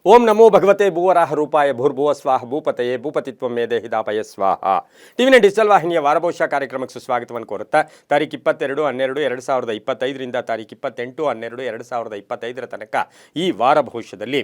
ಓಂ ನಮೋ ಭಗವತೆ ಭೂವರಾಹ ರೂಪಾಯ ಭೂರ್ಭುವ ಸ್ವಾಹ ಭೂಪತಯೇ ಭೂಪತಿತ್ವ ಮೇದೆ ಹಿದಾಪಯ ಸ್ವಾಹ. ಟಿವಿನ ಡಿಜಿಟಲ್ ವಾಹಿನಿಯ ವಾರಭವಿಷ್ಯ ಕಾರ್ಯಕ್ರಮಕ್ಕೆ ಸುಸ್ವಾಗತವನ್ನು ಕೋರುತ್ತಾ ತಾರೀಕು 22/12/2025ರಿಂದ ತಾರೀಕು 28/12/2025 ತನಕ ಈ ವಾರ ಭವಿಷ್ಯದಲ್ಲಿ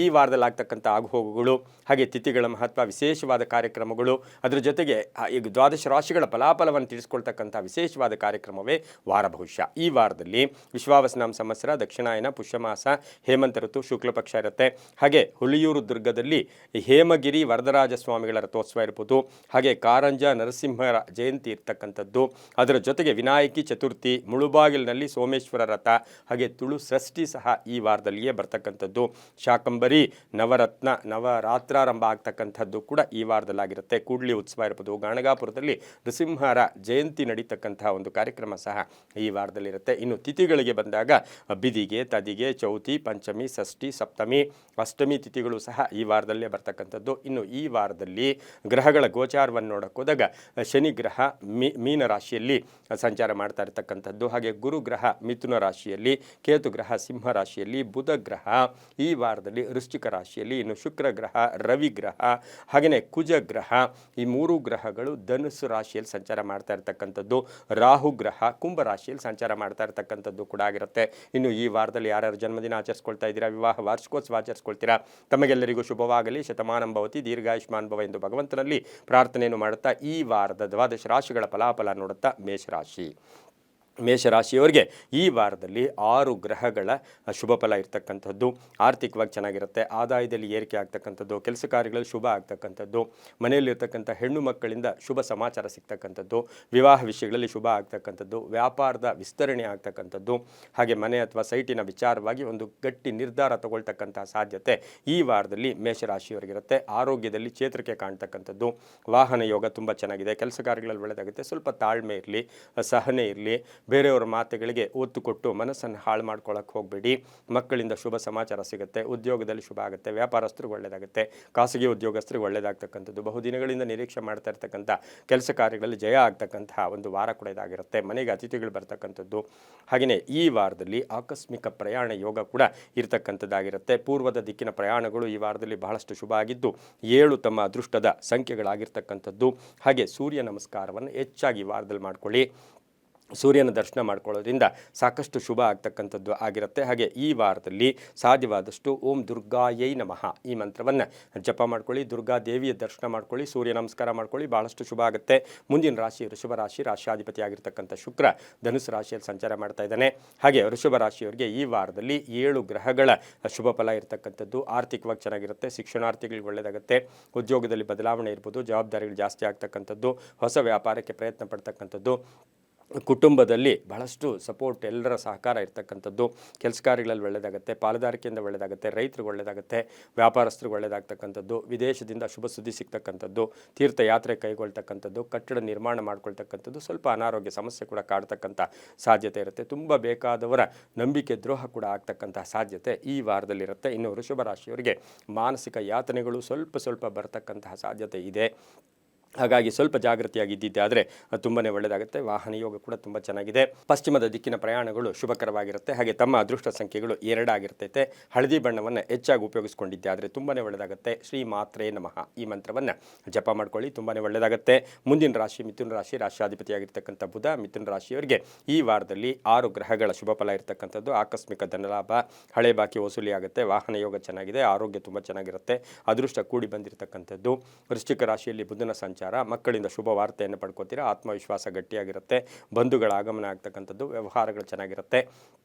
ಈ ವಾರದಲ್ಲಾಗ್ತಕ್ಕಂಥ ಆಗುಹೋಗುಗಳು ಹಾಗೆ ತಿಥಿಗಳ ಮಹತ್ವ, ವಿಶೇಷವಾದ ಕಾರ್ಯಕ್ರಮಗಳು, ಅದರ ಜೊತೆಗೆ ಈಗ ದ್ವಾದಶ ರಾಶಿಗಳ ಫಲಾಫಲವನ್ನು ತಿಳಿಸ್ಕೊಳ್ತಕ್ಕಂಥ ವಿಶೇಷವಾದ ಕಾರ್ಯಕ್ರಮವೇ ವಾರ ಭವಿಷ್ಯ. ಈ ವಾರದಲ್ಲಿ ವಿಶ್ವಾವಸನಾಮ ಸಂವತ್ಸರ, ದಕ್ಷಿಣಾಯನ, ಪುಷ್ಯಮಾಸ, ಹೇಮಂತ ಋತು, ಶುಕ್ಲ ಪಕ್ಷ ಇರುತ್ತೆ. ಹಾಗೆ ಹುಲಿಯೂರು ದುರ್ಗದಲ್ಲಿ ಹೇಮಗಿರಿ ವರದರಾಜ ಸ್ವಾಮಿಗಳ ರಥೋತ್ಸವ ಇರ್ಬೋದು. ಹಾಗೆ ಕಾರಂಜ ನರಸಿಂಹರ ಜಯಂತಿ ಇರ್ತಕ್ಕಂಥದ್ದು. ಅದರ ಜೊತೆಗೆ ವಿನಾಯಕಿ ಚತುರ್ಥಿ, ಮುಳುಬಾಗಿಲಿನಲ್ಲಿ ಸೋಮೇಶ್ವರ ರಥ, ಹಾಗೆ ತುಳು ಷಷ್ಠಿ ಸಹ ಈ ವಾರದಲ್ಲಿಯೇ ಬರ್ತಕ್ಕಂಥದ್ದು. ಶಾಕಂಬರಿ ನವರಾತ್ರಾರಂಭ ಆಗ್ತಕ್ಕಂಥದ್ದು ಕೂಡ ಈ ವಾರದಲ್ಲಾಗಿರುತ್ತೆ. ಕೂಡ್ಲಿ ಉತ್ಸವ ಇರ್ಬೋದು. ಗಾಣಗಾಪುರದಲ್ಲಿ ನರಸಿಂಹರ ಜಯಂತಿ ನಡೀತಕ್ಕಂತಹ ಒಂದು ಕಾರ್ಯಕ್ರಮ ಸಹ ಈ ವಾರದಲ್ಲಿರುತ್ತೆ. ಇನ್ನು ತಿಥಿಗಳಿಗೆ ಬಂದಾಗ ಬಿದಿಗೆ, ತದಿಗೆ, ಚೌತಿ, ಪಂಚಮಿ, ಷಷ್ಠಿ, ಸಪ್ತಮಿ, ಅಷ್ಟಮಿ ತಿಥಿಗಳು ಸಹ ಈ ವಾರದಲ್ಲೇ ಬರ್ತಕ್ಕಂಥದ್ದು. ಇನ್ನು ಈ ವಾರದಲ್ಲಿ ಗ್ರಹಗಳ ಗೋಚಾರವನ್ನು ನೋಡಕ್ಕೆ ಹೋದಾಗ ಶನಿ ಗ್ರಹ ಮೀನ ರಾಶಿಯಲ್ಲಿ ಸಂಚಾರ ಮಾಡ್ತಾ ಇರ್ತಕ್ಕಂಥದ್ದು. ಹಾಗೆ ಗುರು ಗ್ರಹ ಮಿಥುನ ರಾಶಿಯಲ್ಲಿ, ಕೇತು ಗ್ರಹ ಸಿಂಹ ರಾಶಿಯಲ್ಲಿ, ಬುಧ ಗ್ರಹ ಈ ವಾರದಲ್ಲಿ ವೃಶ್ಚಿಕ ರಾಶಿಯಲ್ಲಿ, ಇನ್ನು ಶುಕ್ರ ಗ್ರಹ, ರವಿ ಗ್ರಹ, ಹಾಗೆಯೇ ಕುಜ ಗ್ರಹ ಈ ಮೂರು ಗ್ರಹಗಳು ಧನುಸ್ಸು ರಾಶಿಯಲ್ಲಿ ಸಂಚಾರ ಮಾಡ್ತಾ ಇರ್ತಕ್ಕಂಥದ್ದು. ರಾಹು ಗ್ರಹ ಕುಂಭ ರಾಶಿಯಲ್ಲಿ ಸಂಚಾರ ಮಾಡ್ತಾ ಇರ್ತಕ್ಕಂಥದ್ದು ಕೂಡ ಆಗಿರುತ್ತೆ. ಇನ್ನು ಈ ವಾರದಲ್ಲಿ ಯಾರ್ಯಾರು ಜನ್ಮದಿನ ಆಚರಿಸ್ಕೊಳ್ತಾ ಇದ್ದೀರಾ, ವಿವಾಹ ವಾರ್ಷಿಕೋತ್ಸವ ಆಚರಿಸ್ಕೊಳ್ತೀರಾ, ತಮಗೆಲ್ಲರಿಗೂ ಶುಭವಾಗಲಿ, ಶತಮಾನಂ ಭವತಿ, ದೀರ್ಘಾಯುಷ್ಮಾನ್ ಭವ ಎಂದು ಭಗವಂತನಲ್ಲಿ ಪ್ರಾರ್ಥನೆಯನ್ನು ಮಾಡುತ್ತಾ ಈ ವಾರದ ದ್ವಾದಶ ರಾಶಿಗಳ ಫಲಾಫಲ ನೋಡುತ್ತಾ ಮೇಷರಾಶಿಯವರಿಗೆ ಈ ವಾರದಲ್ಲಿ 6 ಗ್ರಹಗಳ ಶುಭ ಫಲ ಇರ್ತಕ್ಕಂಥದ್ದು. ಆರ್ಥಿಕವಾಗಿ ಚೆನ್ನಾಗಿರುತ್ತೆ. ಆದಾಯದಲ್ಲಿ ಏರಿಕೆ ಆಗ್ತಕ್ಕಂಥದ್ದು, ಕೆಲಸ ಕಾರ್ಯಗಳಲ್ಲಿ ಶುಭ ಆಗ್ತಕ್ಕಂಥದ್ದು, ಮನೆಯಲ್ಲಿರ್ತಕ್ಕಂಥ ಹೆಣ್ಣು ಮಕ್ಕಳಿಂದ ಶುಭ ಸಮಾಚಾರ ಸಿಗ್ತಕ್ಕಂಥದ್ದು, ವಿವಾಹ ವಿಷಯಗಳಲ್ಲಿ ಶುಭ ಆಗ್ತಕ್ಕಂಥದ್ದು, ವ್ಯಾಪಾರದ ವಿಸ್ತರಣೆ ಆಗ್ತಕ್ಕಂಥದ್ದು, ಹಾಗೆ ಮನೆ ಅಥವಾ ಸೈಟಿನ ವಿಚಾರವಾಗಿ ಒಂದು ಗಟ್ಟಿ ನಿರ್ಧಾರ ತಗೊಳ್ತಕ್ಕಂಥ ಸಾಧ್ಯತೆ ಈ ವಾರದಲ್ಲಿ ಮೇಷರಾಶಿಯವರಿಗಿರುತ್ತೆ. ಆರೋಗ್ಯದಲ್ಲಿ ಚೇತರಿಕೆ ಕಾಣ್ತಕ್ಕಂಥದ್ದು, ವಾಹನ ಯೋಗ ತುಂಬ ಚೆನ್ನಾಗಿದೆ. ಕೆಲಸ ಕಾರ್ಯಗಳಲ್ಲಿ ಒಳ್ಳೆಯದಾಗುತ್ತೆ. ಸ್ವಲ್ಪ ತಾಳ್ಮೆ ಇರಲಿ, ಸಹನೆ ಇರಲಿ, ಬೇರೆಯವರ ಮಾತುಗಳಿಗೆ ಒತ್ತು ಕೊಟ್ಟು ಮನಸ್ಸನ್ನು ಹಾಳು ಮಾಡ್ಕೊಳ್ಳೋಕೆ ಹೋಗಬೇಡಿ. ಮಕ್ಕಳಿಂದ ಶುಭ ಸಮಾಚಾರ ಸಿಗುತ್ತೆ. ಉದ್ಯೋಗದಲ್ಲಿ ಶುಭ ಆಗುತ್ತೆ. ವ್ಯಾಪಾರಸ್ಥರಿಗೆ ಒಳ್ಳೆಯದಾಗುತ್ತೆ. ಖಾಸಗಿ ಉದ್ಯೋಗಸ್ಥರಿಗೆ ಒಳ್ಳೆಯದಾಗ್ತಕ್ಕಂಥದ್ದು. ಬಹುದಿನಗಳಿಂದ ನಿರೀಕ್ಷೆ ಮಾಡ್ತಾ ಇರ್ತಕ್ಕಂಥ ಕೆಲಸ ಕಾರ್ಯಗಳಲ್ಲಿ ಜಯ ಆಗ್ತಕ್ಕಂತಹ ಒಂದು ವಾರ ಕೂಡ ಇದಾಗಿರುತ್ತೆ. ಮನೆಗೆ ಅತಿಥಿಗಳು ಬರ್ತಕ್ಕಂಥದ್ದು. ಹಾಗೆಯೇ ಈ ವಾರದಲ್ಲಿ ಆಕಸ್ಮಿಕ ಪ್ರಯಾಣ ಯೋಗ ಕೂಡ ಇರ್ತಕ್ಕಂಥದ್ದಾಗಿರುತ್ತೆ. ಪೂರ್ವದ ದಿಕ್ಕಿನ ಪ್ರಯಾಣಗಳು ಈ ವಾರದಲ್ಲಿ ಬಹಳಷ್ಟು ಶುಭ ಆಗಿದ್ದು 7 ತಮ್ಮ ಅದೃಷ್ಟದ ಸಂಖ್ಯೆಗಳಾಗಿರ್ತಕ್ಕಂಥದ್ದು. ಹಾಗೆ ಸೂರ್ಯ ನಮಸ್ಕಾರವನ್ನು ಹೆಚ್ಚಾಗಿ ಈ ವಾರದಲ್ಲಿ ಮಾಡ್ಕೊಳ್ಳಿ. ಸೂರ್ಯನ ದರ್ಶನ ಮಾಡ್ಕೊಳ್ಳೋದ್ರಿಂದ ಸಾಕಷ್ಟು ಶುಭ ಆಗ್ತಕ್ಕಂಥದ್ದು ಆಗಿರುತ್ತೆ. ಹಾಗೆ ಈ ವಾರದಲ್ಲಿ ಸಾಧ್ಯವಾದಷ್ಟು ಓಂ ದುರ್ಗಾಯೈ ನಮಃ ಈ ಮಂತ್ರವನ್ನು ಜಪ ಮಾಡ್ಕೊಳ್ಳಿ. ದುರ್ಗಾ ದೇವಿಯ ದರ್ಶನ ಮಾಡ್ಕೊಳ್ಳಿ, ಸೂರ್ಯ ನಮಸ್ಕಾರ ಮಾಡ್ಕೊಳ್ಳಿ, ಬಹಳಷ್ಟು ಶುಭ ಆಗುತ್ತೆ. ಮುಂದಿನ ರಾಶಿ ವೃಷಭ ರಾಶಿ. ರಾಶ್ಯಾಧಿಪತಿ ಆಗಿರ್ತಕ್ಕಂಥ ಶುಕ್ರ ಧನುಸು ರಾಶಿಯಲ್ಲಿ ಸಂಚಾರ ಮಾಡ್ತಾ ಇದ್ದಾನೆ. ಹಾಗೆ ವೃಷಭ ರಾಶಿಯವರಿಗೆ ಈ ವಾರದಲ್ಲಿ 7 ಗ್ರಹಗಳ ಶುಭ ಫಲ ಇರತಕ್ಕಂಥದ್ದು. ಆರ್ಥಿಕವಾಗಿ ಚೆನ್ನಾಗಿರುತ್ತೆ. ಶಿಕ್ಷಣಾರ್ಥಿಗಳಿಗೆ ಒಳ್ಳೆಯದಾಗುತ್ತೆ. ಉದ್ಯೋಗದಲ್ಲಿ ಬದಲಾವಣೆ ಇರ್ಬೋದು. ಜವಾಬ್ದಾರಿಗಳು ಜಾಸ್ತಿ ಆಗ್ತಕ್ಕಂಥದ್ದು. ಹೊಸ ವ್ಯಾಪಾರಕ್ಕೆ ಪ್ರಯತ್ನ ಪಡ್ತಕ್ಕಂಥದ್ದು. ಕುಟುಂಬದಲ್ಲಿ ಬಹಳಷ್ಟು ಸಪೋರ್ಟ್, ಎಲ್ಲರ ಸಹಕಾರ ಇರ್ತಕ್ಕಂಥದ್ದು. ಕೆಲಸ ಕಾರ್ಯಗಳಲ್ಲಿ ಒಳ್ಳೆಯದಾಗುತ್ತೆ. ಪಾಲುದಾರಿಕೆಯಿಂದ ಒಳ್ಳೆಯದಾಗುತ್ತೆ. ರೈತರಿಗೆ ಒಳ್ಳೆಯದಾಗುತ್ತೆ. ವ್ಯಾಪಾರಸ್ಥರಿಗೆ ಒಳ್ಳೆಯದಾಗ್ತಕ್ಕಂಥದ್ದು. ವಿದೇಶದಿಂದ ಶುಭ ಸುದ್ದಿ ಸಿಗ್ತಕ್ಕಂಥದ್ದು. ತೀರ್ಥಯಾತ್ರೆ ಕೈಗೊಳ್ತಕ್ಕಂಥದ್ದು. ಕಟ್ಟಡ ನಿರ್ಮಾಣ ಮಾಡ್ಕೊಳ್ತಕ್ಕಂಥದ್ದು. ಸ್ವಲ್ಪ ಅನಾರೋಗ್ಯ ಸಮಸ್ಯೆ ಕೂಡ ಕಾಡ್ತಕ್ಕಂಥ ಸಾಧ್ಯತೆ ಇರುತ್ತೆ. ತುಂಬ ಬೇಕಾದವರ ನಂಬಿಕೆ ದ್ರೋಹ ಕೂಡ ಆಗ್ತಕ್ಕಂಥ ಸಾಧ್ಯತೆ ಈ ವಾರದಲ್ಲಿರುತ್ತೆ. ಇನ್ನು ವೃಷಭ ರಾಶಿಯವರಿಗೆ ಮಾನಸಿಕ ಯಾತನೆಗಳು ಸ್ವಲ್ಪ ಬರ್ತಕ್ಕಂತಹ ಸಾಧ್ಯತೆ ಇದೆ. ಹಾಗಾಗಿ ಸ್ವಲ್ಪ ಜಾಗೃತಿಯಾಗಿದ್ದಿದ್ದೆ ಆದರೆ ತುಂಬಾ ಒಳ್ಳೆಯದಾಗುತ್ತೆ. ವಾಹನ ಯೋಗ ಕೂಡ ತುಂಬ ಚೆನ್ನಾಗಿದೆ. ಪಶ್ಚಿಮದ ದಿಕ್ಕಿನ ಪ್ರಯಾಣಗಳು ಶುಭಕರವಾಗಿರುತ್ತೆ. ಹಾಗೆ ತಮ್ಮ ಅದೃಷ್ಟ ಸಂಖ್ಯೆಗಳು 2 ಆಗಿರ್ತೈತೆ. ಹಳದಿ ಬಣ್ಣವನ್ನು ಹೆಚ್ಚಾಗಿ ಉಪಯೋಗಿಸ್ಕೊಂಡಿದ್ದೆ ಆದರೆ ತುಂಬಾ ಒಳ್ಳೆಯದಾಗುತ್ತೆ. ಶ್ರೀ ಮಾತ್ರೇ ನಮಃ ಈ ಮಂತ್ರವನ್ನು ಜಪ ಮಾಡ್ಕೊಳ್ಳಿ, ತುಂಬಾ ಒಳ್ಳೆಯದಾಗುತ್ತೆ. ಮುಂದಿನ ರಾಶಿ ಮಿಥುನ ರಾಶಿ. ರಾಶ್ಯಾಧಿಪತಿಯಾಗಿರ್ತಕ್ಕಂಥ ಬುಧ ಮಿಥುನ ರಾಶಿಯವರಿಗೆ ಈ ವಾರದಲ್ಲಿ 6 ಗ್ರಹಗಳ ಶುಭ ಫಲ ಇರತಕ್ಕಂಥದ್ದು. ಆಕಸ್ಮಿಕ ಧನಲಾಭ, ಹಳೆ ಬಾಕಿ ವಸೂಲಿ ಆಗುತ್ತೆ. ವಾಹನ ಯೋಗ ಚೆನ್ನಾಗಿದೆ. ಆರೋಗ್ಯ ತುಂಬ ಚೆನ್ನಾಗಿರುತ್ತೆ. ಅದೃಷ್ಟ ಕೂಡಿ ಬಂದಿರತಕ್ಕಂಥದ್ದು. ವೃಶ್ಚಿಕ ರಾಶಿಯಲ್ಲಿ ಬುಧನ ಸಂಚಾರ. ಮಕ್ಕಳಿಂದ ಶುಭ ವಾರ್ತೆಯನ್ನು ಪಡ್ಕೋತೀರಾ. ಆತ್ಮವಿಶ್ವಾಸ ಗಟ್ಟಿಯಾಗಿರುತ್ತೆ. ಬಂಧುಗಳ ಆಗಮನ ಆಗ್ತಕ್ಕಂಥದ್ದು. ವ್ಯವಹಾರಗಳು ಚೆನ್ನಾಗಿರುತ್ತೆ.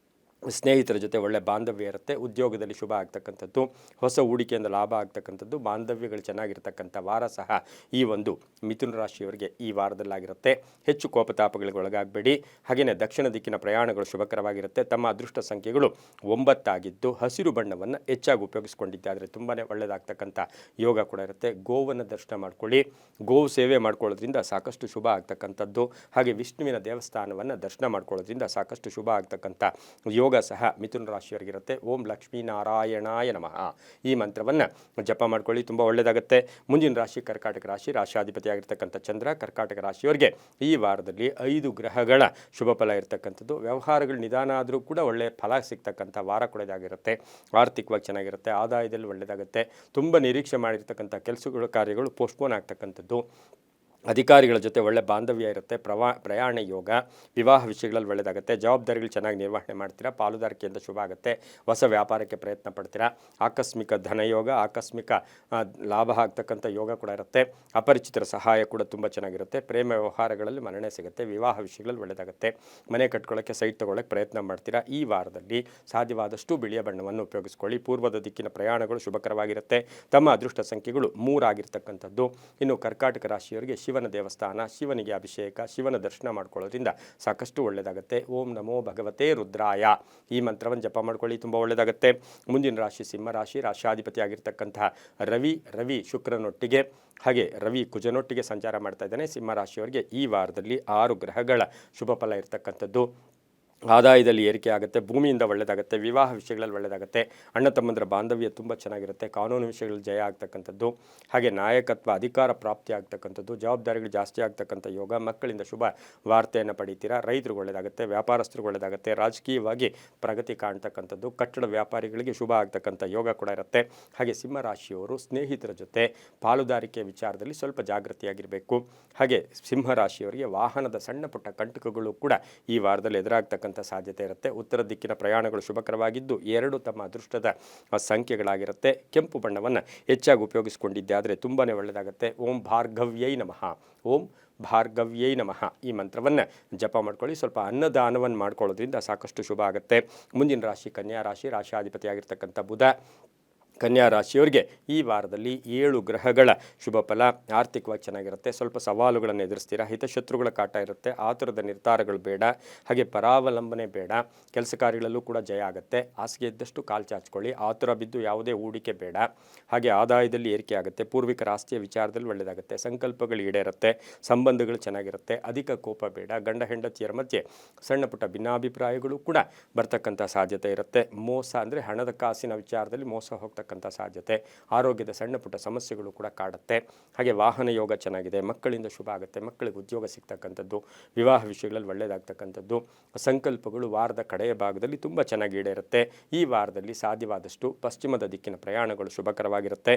ಸ್ನೇಹಿತರ ಜೊತೆ ಒಳ್ಳೆ ಬಾಂಧವ್ಯ ಇರುತ್ತೆ. ಉದ್ಯೋಗದಲ್ಲಿ ಶುಭ ಆಗ್ತಕ್ಕಂಥದ್ದು. ಹೊಸ ಹೂಡಿಕೆಯಿಂದ ಲಾಭ ಆಗ್ತಕ್ಕಂಥದ್ದು. ಬಾಂಧವ್ಯಗಳು ಚೆನ್ನಾಗಿರ್ತಕ್ಕಂಥ ವಾರ ಸಹ ಈ ಒಂದು ಮಿಥುನ ರಾಶಿಯವರಿಗೆ ಈ ವಾರದಲ್ಲಾಗಿರುತ್ತೆ. ಹೆಚ್ಚು ಕೋಪತಾಪಗಳಿಗೆ ಒಳಗಾಗಬೇಡಿ. ಹಾಗೆಯೇ ದಕ್ಷಿಣ ದಿಕ್ಕಿನ ಪ್ರಯಾಣಗಳು ಶುಭಕರವಾಗಿರುತ್ತೆ. ತಮ್ಮ ಅದೃಷ್ಟ ಸಂಖ್ಯೆಗಳು 9 ಆಗಿದ್ದು ಹಸಿರು ಬಣ್ಣವನ್ನು ಹೆಚ್ಚಾಗಿ ಉಪಯೋಗಿಸ್ಕೊಂಡಿದ್ದೆ ಆದರೆ ತುಂಬಾ ಒಳ್ಳೆಯದಾಗ್ತಕ್ಕಂಥ ಯೋಗ ಕೂಡ ಇರುತ್ತೆ. ಗೋವನ್ನು ದರ್ಶನ ಮಾಡ್ಕೊಳ್ಳಿ. ಗೋವು ಸೇವೆ ಮಾಡ್ಕೊಳ್ಳೋದ್ರಿಂದ ಸಾಕಷ್ಟು ಶುಭ ಆಗ್ತಕ್ಕಂಥದ್ದು. ಹಾಗೆ ವಿಷ್ಣುವಿನ ದೇವಸ್ಥಾನವನ್ನು ದರ್ಶನ ಮಾಡ್ಕೊಳ್ಳೋದ್ರಿಂದ ಸಾಕಷ್ಟು ಶುಭ ಆಗ್ತಕ್ಕಂಥ ಯೋಗ ಯೋಗ ಸಹ ಮಿಥುನ ರಾಶಿಯವರಿಗಿರುತ್ತೆ. ಓಂ ಲಕ್ಷ್ಮೀನಾರಾಯಣಾಯ ನಮಃ ಈ ಮಂತ್ರವನ್ನು ಜಪ ಮಾಡ್ಕೊಳ್ಳಿ, ತುಂಬ ಒಳ್ಳೆಯದಾಗುತ್ತೆ. ಮುಂದಿನ ರಾಶಿ ಕರ್ಕಾಟಕ ರಾಶಿ, ರಾಶಿಯಾಧಿಪತಿಯಾಗಿರ್ತಕ್ಕಂಥ ಚಂದ್ರ ಕರ್ಕಾಟಕ ರಾಶಿಯವರಿಗೆ ಈ ವಾರದಲ್ಲಿ 5 ಗ್ರಹಗಳ ಶುಭ ಫಲ ಇರತಕ್ಕಂಥದ್ದು. ವ್ಯವಹಾರಗಳು ನಿಧಾನ ಆದರೂ ಕೂಡ ಒಳ್ಳೆಯ ಫಲ ಸಿಗ್ತಕ್ಕಂಥ ವಾರ ಕೂಡ ಇದಾಗಿರುತ್ತೆ. ಆರ್ಥಿಕವಾಗಿ ಚೆನ್ನಾಗಿರುತ್ತೆ, ಆದಾಯದಲ್ಲಿ ಒಳ್ಳೆಯದಾಗುತ್ತೆ. ತುಂಬ ನಿರೀಕ್ಷೆ ಮಾಡಿರ್ತಕ್ಕಂಥ ಕೆಲಸಗಳು ಕಾರ್ಯಗಳು ಪೋಸ್ಟ್ಪೋನ್ ಆಗ್ತಕ್ಕಂಥದ್ದು. ಅಧಿಕಾರಿಗಳ ಜೊತೆ ಒಳ್ಳೆ ಬಾಂಧವ್ಯ ಇರುತ್ತೆ. ಪ್ರಯಾಣ ಯೋಗ, ವಿವಾಹ ವಿಷಯಗಳಲ್ಲಿ ಒಳ್ಳೆಯದಾಗುತ್ತೆ. ಜವಾಬ್ದಾರಿಗಳು ಚೆನ್ನಾಗಿ ನಿರ್ವಹಣೆ ಮಾಡ್ತೀರಾ, ಪಾಲುದಾರಿಕೆಯಿಂದ ಶುಭ ಆಗುತ್ತೆ. ಹೊಸ ವ್ಯಾಪಾರಕ್ಕೆ ಪ್ರಯತ್ನ ಪಡ್ತೀರಾ. ಆಕಸ್ಮಿಕ ಧನಯೋಗ, ಆಕಸ್ಮಿಕ ಲಾಭ ಆಗ್ತಕ್ಕಂಥ ಯೋಗ ಕೂಡ ಇರುತ್ತೆ. ಅಪರಿಚಿತರ ಸಹಾಯ ಕೂಡ ತುಂಬ ಚೆನ್ನಾಗಿರುತ್ತೆ. ಪ್ರೇಮ ವ್ಯವಹಾರಗಳಲ್ಲಿ ಮನ್ನಣೆ ಸಿಗುತ್ತೆ. ವಿವಾಹ ವಿಷಯಗಳಲ್ಲಿ ಒಳ್ಳೆಯದಾಗುತ್ತೆ. ಮನೆ ಕಟ್ಕೊಳ್ಳೋಕ್ಕೆ, ಸೈಟ್ ತೊಗೊಳ್ಳೋಕ್ಕೆ ಪ್ರಯತ್ನ ಮಾಡ್ತೀರಾ. ಈ ವಾರದಲ್ಲಿ ಸಾಧ್ಯವಾದಷ್ಟು ಬಿಳಿಯ ಬಣ್ಣವನ್ನು ಉಪಯೋಗಿಸ್ಕೊಳ್ಳಿ. ಪೂರ್ವದ ದಿಕ್ಕಿನ ಪ್ರಯಾಣಗಳು ಶುಭಕರವಾಗಿರುತ್ತೆ. ತಮ್ಮ ಅದೃಷ್ಟ ಸಂಖ್ಯೆಗಳು 3 ಆಗಿರ್ತಕ್ಕಂಥದ್ದು. ಇನ್ನು ಕರ್ಕಾಟಕ ರಾಶಿಯವರಿಗೆ ಶಿವನ ದೇವಸ್ಥಾನ, ಶಿವನಿಗೆ ಅಭಿಷೇಕ, ಶಿವನ ದರ್ಶನ ಮಾಡ್ಕೊಳ್ಳೋದ್ರಿಂದ ಸಾಕಷ್ಟು ಒಳ್ಳೆಯದಾಗುತ್ತೆ. ಓಂ ನಮೋ ಭಗವತೆ ರುದ್ರಾಯ ಈ ಮಂತ್ರವನ್ನು ಜಪ ಮಾಡ್ಕೊಳ್ಳಿ, ತುಂಬ ಒಳ್ಳೆಯದಾಗುತ್ತೆ. ಮುಂದಿನ ರಾಶಿ ಸಿಂಹ ರಾಶಿ, ರಾಶಿಯಾಧಿಪತಿ ಆಗಿರ್ತಕ್ಕಂತಹ ರವಿ ಶುಕ್ರನೊಟ್ಟಿಗೆ ಹಾಗೆ ರವಿ ಕುಜನೊಟ್ಟಿಗೆ ಸಂಚಾರ ಮಾಡ್ತಾ ಇದ್ದಾನೆ. ಸಿಂಹ ರಾಶಿಯವರಿಗೆ ಈ ವಾರದಲ್ಲಿ 6 ಗ್ರಹಗಳ ಶುಭ ಫಲ ಇರತಕ್ಕಂಥದ್ದು. ಆದಾಯದಲ್ಲಿ ಏರಿಕೆ ಆಗುತ್ತೆ, ಭೂಮಿಯಿಂದ ಒಳ್ಳೆಯದಾಗುತ್ತೆ, ವಿವಾಹ ವಿಷಯಗಳಲ್ಲಿ ಒಳ್ಳೆಯದಾಗುತ್ತೆ, ಅಣ್ಣ ತಮ್ಮಂದರ ಬಾಂಧವ್ಯ ತುಂಬ ಚೆನ್ನಾಗಿರುತ್ತೆ, ಕಾನೂನು ವಿಷಯಗಳಲ್ಲಿ ಜಯ ಆಗ್ತಕ್ಕಂಥದ್ದು, ಹಾಗೆ ನಾಯಕತ್ವ ಅಧಿಕಾರ ಪ್ರಾಪ್ತಿ ಆಗ್ತಕ್ಕಂಥದ್ದು, ಜವಾಬ್ದಾರಿಗಳು ಜಾಸ್ತಿ ಆಗ್ತಕ್ಕಂಥ ಯೋಗ, ಮಕ್ಕಳಿಂದ ಶುಭ ವಾರ್ತೆಯನ್ನು ಪಡಿತೀರಾ. ರೈತರಿಗೆ ಒಳ್ಳೆಯದಾಗುತ್ತೆ, ವ್ಯಾಪಾರಸ್ಥರಿಗೆ ಒಳ್ಳೆಯದಾಗುತ್ತೆ, ರಾಜಕೀಯವಾಗಿ ಪ್ರಗತಿ ಕಾಣ್ತಕ್ಕಂಥದ್ದು, ಕಟ್ಟಡ ವ್ಯಾಪಾರಿಗಳಿಗೆ ಶುಭ ಆಗ್ತಕ್ಕಂಥ ಯೋಗ ಕೂಡ ಇರುತ್ತೆ. ಹಾಗೆ ಸಿಂಹ ರಾಶಿಯವರು ಸ್ನೇಹಿತರ ಜೊತೆ ಪಾಲುದಾರಿಕೆ ವಿಚಾರದಲ್ಲಿ ಸ್ವಲ್ಪ ಜಾಗೃತಿಯಾಗಿರಬೇಕು. ಹಾಗೆ ಸಿಂಹ ರಾಶಿಯವರಿಗೆ ವಾಹನದ ಸಣ್ಣ ಪುಟ್ಟ ಕಂಟಕಗಳು ಕೂಡ ಈ ವಾರದಲ್ಲಿ ಎದುರಾಗ್ತಕ್ಕಂಥ ಸಾಧ್ಯತೆ ಇರುತ್ತೆ. ಉತ್ತರ ದಿಕ್ಕಿನ ಪ್ರಯಾಣಗಳು ಶುಭಕರವಾಗಿದ್ದು 2 ತಮ್ಮ ಅದೃಷ್ಟದ ಸಂಖ್ಯೆಗಳಾಗಿರುತ್ತೆ. ಕೆಂಪು ಬಣ್ಣವನ್ನು ಹೆಚ್ಚಾಗಿ ಉಪಯೋಗಿಸಿಕೊಂಡಿದ್ದಾದರೆ ತುಂಬಾ ಒಳ್ಳೆಯದಾಗುತ್ತೆ. ಓಂ ಭಾರ್ಗವ್ಯೈ ನಮಃ, ಓಂ ಭಾರ್ಗವ್ಯೈ ನಮಃ ಈ ಮಂತ್ರವನ್ನು ಜಪ ಮಾಡ್ಕೊಳ್ಳಿ. ಸ್ವಲ್ಪ ಅನ್ನದಾನವನ್ನು ಮಾಡ್ಕೊಳ್ಳೋದ್ರಿಂದ ಸಾಕಷ್ಟು ಶುಭ ಆಗುತ್ತೆ. ಮುಂದಿನ ರಾಶಿ ಕನ್ಯಾ ರಾಶಿ, ರಾಶಿಯಾಧಿಪತಿಯಾಗಿರ್ತಕ್ಕಂಥ ಬುಧ ಕನ್ಯಾ ರಾಶಿಯವರಿಗೆ ಈ ವಾರದಲ್ಲಿ 7 ಗ್ರಹಗಳ ಶುಭ ಫಲ. ಆರ್ಥಿಕವಾಗಿ ಚೆನ್ನಾಗಿರುತ್ತೆ. ಸ್ವಲ್ಪ ಸವಾಲುಗಳನ್ನು ಎದುರಿಸ್ತೀರಾ. ಹಿತಶತ್ರುಗಳ ಕಾಟ ಇರುತ್ತೆ. ಆತುರದ ನಿರ್ಧಾರಗಳು ಬೇಡ. ಹಾಗೆ ಪರಾವಲಂಬನೆ ಬೇಡ. ಕೆಲಸ ಕಾರ್ಯಗಳಲ್ಲೂ ಕೂಡ ಜಯ ಆಗುತ್ತೆ. ಹಾಸಿಗೆ ಇದ್ದಷ್ಟು ಕಾಲು ಚಾಚ್ಕೊಳ್ಳಿ. ಆತುರ ಬಿದ್ದು ಯಾವುದೇ ಹೂಡಿಕೆ ಬೇಡ. ಹಾಗೆ ಆದಾಯದಲ್ಲಿ ಏರಿಕೆ ಆಗುತ್ತೆ. ಪೂರ್ವಿಕರ ಆಸ್ತಿಯ ವಿಚಾರದಲ್ಲಿ ಒಳ್ಳೆಯದಾಗುತ್ತೆ. ಸಂಕಲ್ಪಗಳು ಈಡೇರುತ್ತೆ. ಸಂಬಂಧಗಳು ಚೆನ್ನಾಗಿರುತ್ತೆ. ಅಧಿಕ ಕೋಪ ಬೇಡ. ಗಂಡ ಹೆಂಡತಿಯರ ಮಧ್ಯೆ ಸಣ್ಣ ಪುಟ್ಟ ಭಿನ್ನಾಭಿಪ್ರಾಯಗಳು ಕೂಡ ಬರ್ತಕ್ಕಂಥ ಸಾಧ್ಯತೆ ಇರುತ್ತೆ. ಮೋಸ ಅಂದರೆ ಹಣದ ಕಾಸಿನ ವಿಚಾರದಲ್ಲಿ ಮೋಸ ಹೋಗ್ತಕ್ಕಂಥ ಸಾಧ್ಯತೆ, ಆರೋಗ್ಯದ ಸಣ್ಣ ಪುಟ್ಟ ಸಮಸ್ಯೆಗಳು ಕೂಡ ಕಾಡುತ್ತೆ. ಹಾಗೆ ವಾಹನ ಯೋಗ ಚೆನ್ನಾಗಿದೆ. ಮಕ್ಕಳಿಂದ ಶುಭ ಆಗುತ್ತೆ. ಮಕ್ಕಳಿಗೆ ಉದ್ಯೋಗ ಸಿಗ್ತಕ್ಕಂಥದ್ದು, ವಿವಾಹ ವಿಷಯಗಳಲ್ಲಿ ಒಳ್ಳೆಯದಾಗ್ತಕ್ಕಂಥದ್ದು, ಸಂಕಲ್ಪಗಳು ವಾರದ ಕಡೆಯ ಭಾಗದಲ್ಲಿ ತುಂಬ ಚೆನ್ನಾಗಿ ಈಡೇರುತ್ತೆ. ಈ ವಾರದಲ್ಲಿ ಸಾಧ್ಯವಾದಷ್ಟು ಪಶ್ಚಿಮದ ದಿಕ್ಕಿನ ಪ್ರಯಾಣಗಳು ಶುಭಕರವಾಗಿರುತ್ತೆ.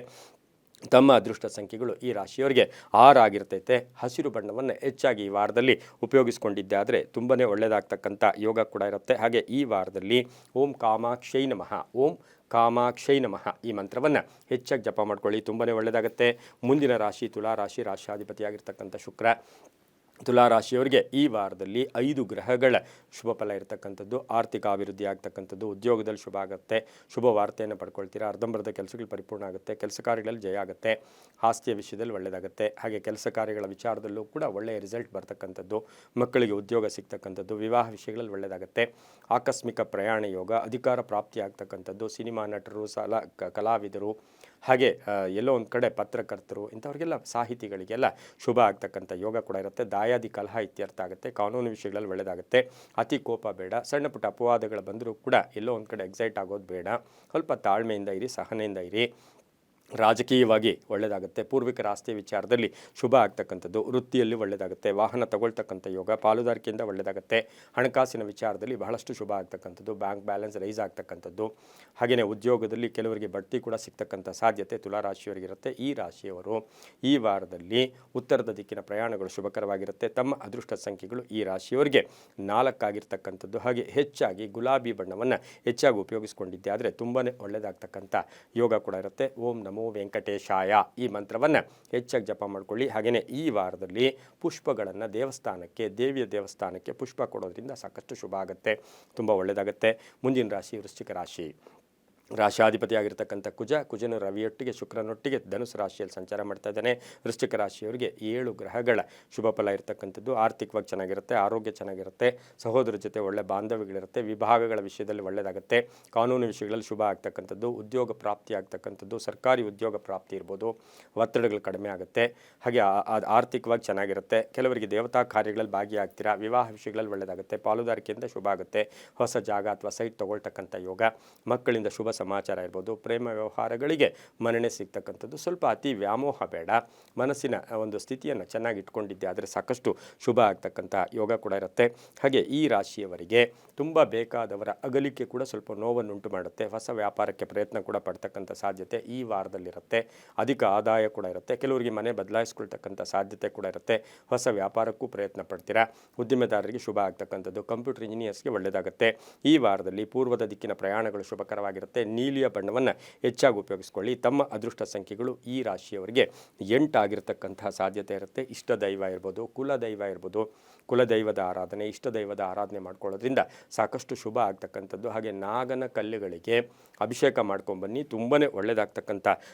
ತಮ್ಮ ಅದೃಷ್ಟ ಸಂಖ್ಯೆಗಳು ಈ ರಾಶಿಯವರಿಗೆ 6 ಆಗಿರ್ತೈತೆ. ಹಸಿರು ಬಣ್ಣವನ್ನು ಹೆಚ್ಚಾಗಿ ಈ ವಾರದಲ್ಲಿ ಉಪಯೋಗಿಸ್ಕೊಂಡಿದ್ದಾದರೆ ತುಂಬಾ ಒಳ್ಳೆಯದಾಗ್ತಕ್ಕಂಥ ಯೋಗ ಕೂಡ ಇರುತ್ತೆ. ಹಾಗೆ ಈ ವಾರದಲ್ಲಿ ಓಂ ಕಾಮಾಕ್ಷೈ ನಮಃ, ಓಂ ಕಾಮಾಕ್ಷೈ ನಮಃ ಈ ಮಂತ್ರವನ್ನು ಹೆಚ್ಚಾಗಿ ಜಪ ಮಾಡ್ಕೊಳ್ಳಿ, ತುಂಬಾ ಒಳ್ಳೆಯದಾಗುತ್ತೆ. ಮುಂದಿನ ರಾಶಿ ತುಲಾ ರಾಶಿ, ರಾಶಿಯಾಧಿಪತಿಯಾಗಿರ್ತಕ್ಕಂಥ ಶುಕ್ರ ತುಲಾರಾಶಿಯವರಿಗೆ ಈ ವಾರದಲ್ಲಿ 5 ಗ್ರಹಗಳ ಶುಭ ಫಲ ಇರತಕ್ಕಂಥದ್ದು. ಆರ್ಥಿಕ ಅಭಿವೃದ್ಧಿ ಆಗ್ತಕ್ಕಂಥದ್ದು, ಉದ್ಯೋಗದಲ್ಲಿ ಶುಭ ಆಗುತ್ತೆ, ಶುಭ ವಾರ್ತೆಯನ್ನು ಪಡ್ಕೊಳ್ತೀರಾ. ಅರ್ಧಂಬರ್ಧ ಕೆಲಸಗಳು ಪರಿಪೂರ್ಣ ಆಗುತ್ತೆ. ಕೆಲಸ ಕಾರ್ಯಗಳಲ್ಲಿ ಜಯ ಆಗುತ್ತೆ. ಆಸ್ತಿಯ ವಿಷಯದಲ್ಲಿ ಒಳ್ಳೆಯದಾಗುತ್ತೆ. ಹಾಗೆ ಕೆಲಸ ಕಾರ್ಯಗಳ ವಿಚಾರದಲ್ಲೂ ಕೂಡ ಒಳ್ಳೆಯ ರಿಸಲ್ಟ್ ಬರ್ತಕ್ಕಂಥದ್ದು, ಮಕ್ಕಳಿಗೆ ಉದ್ಯೋಗ ಸಿಗ್ತಕ್ಕಂಥದ್ದು, ವಿವಾಹ ವಿಷಯಗಳಲ್ಲಿ ಒಳ್ಳೆಯದಾಗುತ್ತೆ. ಆಕಸ್ಮಿಕ ಪ್ರಯಾಣ ಯೋಗ, ಅಧಿಕಾರ ಪ್ರಾಪ್ತಿ ಆಗ್ತಕ್ಕಂಥದ್ದು, ಸಿನಿಮಾ ನಟರು, ಕಲಾವಿದರು, ಹಾಗೆ ಎಲ್ಲೋ ಒಂದು ಕಡೆ ಪತ್ರಕರ್ತರು, ಇಂಥವ್ರಿಗೆಲ್ಲ ಸಾಹಿತಿಗಳಿಗೆಲ್ಲ ಶುಭ ಆಗ್ತಕ್ಕಂಥ ಯೋಗ ಕೂಡ ಇರುತ್ತೆ. ದಾಯಾದಿ ಕಲಹ ಇತ್ಯರ್ಥ ಆಗುತ್ತೆ. ಕಾನೂನು ವಿಷಯಗಳಲ್ಲಿ ಒಳ್ಳೆಯದಾಗುತ್ತೆ. ಅತಿ ಕೋಪ ಬೇಡ. ಸಣ್ಣ ಪುಟ್ಟ ಅಪವಾದಗಳು ಬಂದರೂ ಕೂಡ ಎಲ್ಲೋ ಒಂದು ಕಡೆ ಎಕ್ಸೈಟ್ ಆಗೋದು ಬೇಡ. ಸ್ವಲ್ಪ ತಾಳ್ಮೆಯಿಂದ ಇರಿ, ಸಹನೆಯಿಂದ ಇರಿ. ರಾಜಕೀಯವಾಗಿ ಒಳ್ಳೆಯದಾಗುತ್ತೆ. ಪೂರ್ವಿಕರ ಆಸ್ತಿ ವಿಚಾರದಲ್ಲಿ ಶುಭ ಆಗ್ತಕ್ಕಂಥದ್ದು, ವೃತ್ತಿಯಲ್ಲಿ ಒಳ್ಳೆಯದಾಗುತ್ತೆ. ವಾಹನ ತಗೊಳ್ತಕ್ಕಂಥ ಯೋಗ, ಪಾಲುದಾರಿಕೆಯಿಂದ ಒಳ್ಳೆಯದಾಗುತ್ತೆ. ಹಣಕಾಸಿನ ವಿಚಾರದಲ್ಲಿ ಬಹಳಷ್ಟು ಶುಭ ಆಗ್ತಕ್ಕಂಥದ್ದು, ಬ್ಯಾಂಕ್ ಬ್ಯಾಲೆನ್ಸ್ ರೈಸ್ ಆಗ್ತಕ್ಕಂಥದ್ದು, ಹಾಗೆಯೇ ಉದ್ಯೋಗದಲ್ಲಿ ಕೆಲವರಿಗೆ ಬಡ್ತಿ ಕೂಡ ಸಿಗ್ತಕ್ಕಂಥ ಸಾಧ್ಯತೆ ತುಲಾರಾಶಿಯವರಿಗಿರುತ್ತೆ. ಈ ರಾಶಿಯವರು ಈ ವಾರದಲ್ಲಿ ಉತ್ತರದ ದಿಕ್ಕಿನ ಪ್ರಯಾಣಗಳು ಶುಭಕರವಾಗಿರುತ್ತೆ. ತಮ್ಮ ಅದೃಷ್ಟ ಸಂಖ್ಯೆಗಳು ಈ ರಾಶಿಯವರಿಗೆ 4 ಆಗಿರ್ತಕ್ಕಂಥದ್ದು. ಹಾಗೆ ಹೆಚ್ಚಾಗಿ ಗುಲಾಬಿ ಬಣ್ಣವನ್ನು ಹೆಚ್ಚಾಗಿ ಉಪಯೋಗಿಸ್ಕೊಂಡಿದ್ದಾದರೆ ತುಂಬಾ ಒಳ್ಳೆಯದಾಗ್ತಕ್ಕಂಥ ಯೋಗ ಕೂಡ ಇರುತ್ತೆ. ಓಂ ನಮೋ ವೆಂಕಟೇಶಾಯ ಈ ಮಂತ್ರವನ್ನು ಹೆಚ್ಚಾಗಿ ಜಪ ಮಾಡ್ಕೊಳ್ಳಿ. ಹಾಗೆಯೇ ಈ ವಾರದಲ್ಲಿ ಪುಷ್ಪಗಳನ್ನು ದೇವಸ್ಥಾನಕ್ಕೆ, ದೇವಿಯ ದೇವಸ್ಥಾನಕ್ಕೆ ಪುಷ್ಪ ಕೊಡೋದ್ರಿಂದ ಸಾಕಷ್ಟು ಶುಭ ಆಗುತ್ತೆ, ತುಂಬ ಒಳ್ಳೆಯದಾಗುತ್ತೆ. ಮುಂದಿನ ರಾಶಿ ವೃಶ್ಚಿಕ ರಾಶಿ. ರಾಶಾಧಿಪತಿ ಆಗಿರ್ತಕ್ಕಂಥ ಕುಜನು ರವಿಯೊಟ್ಟಿಗೆ ಶುಕ್ರನೊಟ್ಟಿಗೆ ಧನುಸು ರಾಶಿಯಲ್ಲಿ ಸಂಚಾರ ಮಾಡ್ತಾ ಇದ್ದಾನೆ. ವೃಶ್ಚಿಕ ರಾಶಿಯವರಿಗೆ 7 ಗ್ರಹಗಳ ಶುಭ ಫಲ ಇರತಕ್ಕಂಥದ್ದು. ಆರ್ಥಿಕವಾಗಿ ಚೆನ್ನಾಗಿರುತ್ತೆ, ಆರೋಗ್ಯ ಚೆನ್ನಾಗಿರುತ್ತೆ, ಸಹೋದರ ಜೊತೆ ಒಳ್ಳೆ ಬಾಂಧವ್ಯಗಳಿರುತ್ತೆ, ವಿಭಾಗಗಳ ವಿಷಯದಲ್ಲಿ ಒಳ್ಳೆಯದಾಗುತ್ತೆ, ಕಾನೂನು ವಿಷಯಗಳಲ್ಲಿ ಶುಭ ಆಗ್ತಕ್ಕಂಥದ್ದು, ಉದ್ಯೋಗ ಪ್ರಾಪ್ತಿ ಆಗ್ತಕ್ಕಂಥದ್ದು, ಸರ್ಕಾರಿ ಉದ್ಯೋಗ ಪ್ರಾಪ್ತಿ ಇರ್ಬೋದು, ಒತ್ತಡಗಳು ಕಡಿಮೆ ಆಗುತ್ತೆ. ಹಾಗೆ ಆರ್ಥಿಕವಾಗಿ ಚೆನ್ನಾಗಿರುತ್ತೆ. ಕೆಲವರಿಗೆ ದೇವತಾ ಕಾರ್ಯಗಳಲ್ಲಿ ಭಾಗಿಯಾಗ್ತೀರಾ, ವಿವಾಹ ವಿಷಯಗಳಲ್ಲಿ ಒಳ್ಳೆಯದಾಗುತ್ತೆ, ಪಾಲುದಾರಿಕೆಯಿಂದ ಶುಭ ಆಗುತ್ತೆ, ಹೊಸ ಜಾಗ ಅಥವಾ ಸೈಟ್ ತಗೊಳ್ತಕ್ಕಂಥ ಯೋಗ, ಮಕ್ಕಳಿಂದ ಶುಭ ಸಮಾಚಾರ ಇರ್ಬೋದು, ಪ್ರೇಮ ವ್ಯವಹಾರಗಳಿಗೆ ಮನ್ನಣೆ ಸಿಗ್ತಕ್ಕಂಥದ್ದು. ಸ್ವಲ್ಪ ಅತಿ ವ್ಯಾಮೋಹ ಬೇಡ, ಮನಸ್ಸಿನ ಒಂದು ಸ್ಥಿತಿಯನ್ನು ಚೆನ್ನಾಗಿ ಇಟ್ಕೊಂಡಿದ್ದೆ ಆದರೆ ಸಾಕಷ್ಟು ಶುಭ ಆಗ್ತಕ್ಕಂಥ ಯೋಗ ಕೂಡ ಇರುತ್ತೆ. ಹಾಗೆ ಈ ರಾಶಿಯವರಿಗೆ ತುಂಬ ಬೇಕಾದವರ ಅಗಲಿಕೆ ಕೂಡ ಸ್ವಲ್ಪ ನೋವನ್ನುಂಟು ಮಾಡುತ್ತೆ. ಹೊಸ ವ್ಯಾಪಾರಕ್ಕೆ ಪ್ರಯತ್ನ ಕೂಡ ಪಡ್ತಕ್ಕಂಥ ಸಾಧ್ಯತೆ ಈ ವಾರದಲ್ಲಿರುತ್ತೆ. ಅಧಿಕ ಆದಾಯ ಕೂಡ ಇರುತ್ತೆ. ಕೆಲವರಿಗೆ ಮನೆ ಬದಲಾಯಿಸ್ಕೊಳ್ತಕ್ಕಂಥ ಸಾಧ್ಯತೆ ಕೂಡ ಇರುತ್ತೆ. ಹೊಸ ವ್ಯಾಪಾರಕ್ಕೂ ಪ್ರಯತ್ನ ಪಡ್ತೀರಾ. ಉದ್ದಿಮೆದಾರರಿಗೆ ಶುಭ ಆಗ್ತಕ್ಕಂಥದ್ದು, ಕಂಪ್ಯೂಟರ್ ಇಂಜಿನಿಯರ್ಸ್ಗೆ ಒಳ್ಳೆಯದಾಗುತ್ತೆ. ಈ ವಾರದಲ್ಲಿ ಪೂರ್ವದ ದಿಕ್ಕಿನ ಪ್ರಯಾಣಗಳು ಶುಭಕರವಾಗಿರುತ್ತೆ. ನೀಲಿಯ ಬಣ್ಣವನ್ನು ಹೆಚ್ಚಾಗಿ ಉಪಯೋಗಿಸ್ಕೊಳ್ಳಿ. ತಮ್ಮ ಅದೃಷ್ಟ ಸಂಖ್ಯೆಗಳು ಈ ರಾಶಿಯವರಿಗೆ 8 ಆಗಿರತಕ್ಕಂತಹ ಸಾಧ್ಯತೆ ಇರುತ್ತೆ. ಇಷ್ಟ ದೈವ ಇರ್ಬೋದು, ಕುಲದೈವ ಇರ್ಬೋದು, ಕುಲದೈವದ ಆರಾಧನೆ, ಇಷ್ಟ ದೈವದ ಆರಾಧನೆ ಮಾಡ್ಕೊಳ್ಳೋದ್ರಿಂದ ಸಾಕಷ್ಟು ಶುಭ ಆಗ್ತಕ್ಕಂಥದ್ದು. ಹಾಗೆ ನಾಗನ ಕಲ್ಲುಗಳಿಗೆ ಅಭಿಷೇಕ ಮಾಡ್ಕೊಂಬನ್ನಿ, ತುಂಬಾ ಒಳ್ಳೆಯದಾಗ್ತಕ್ಕಂಥ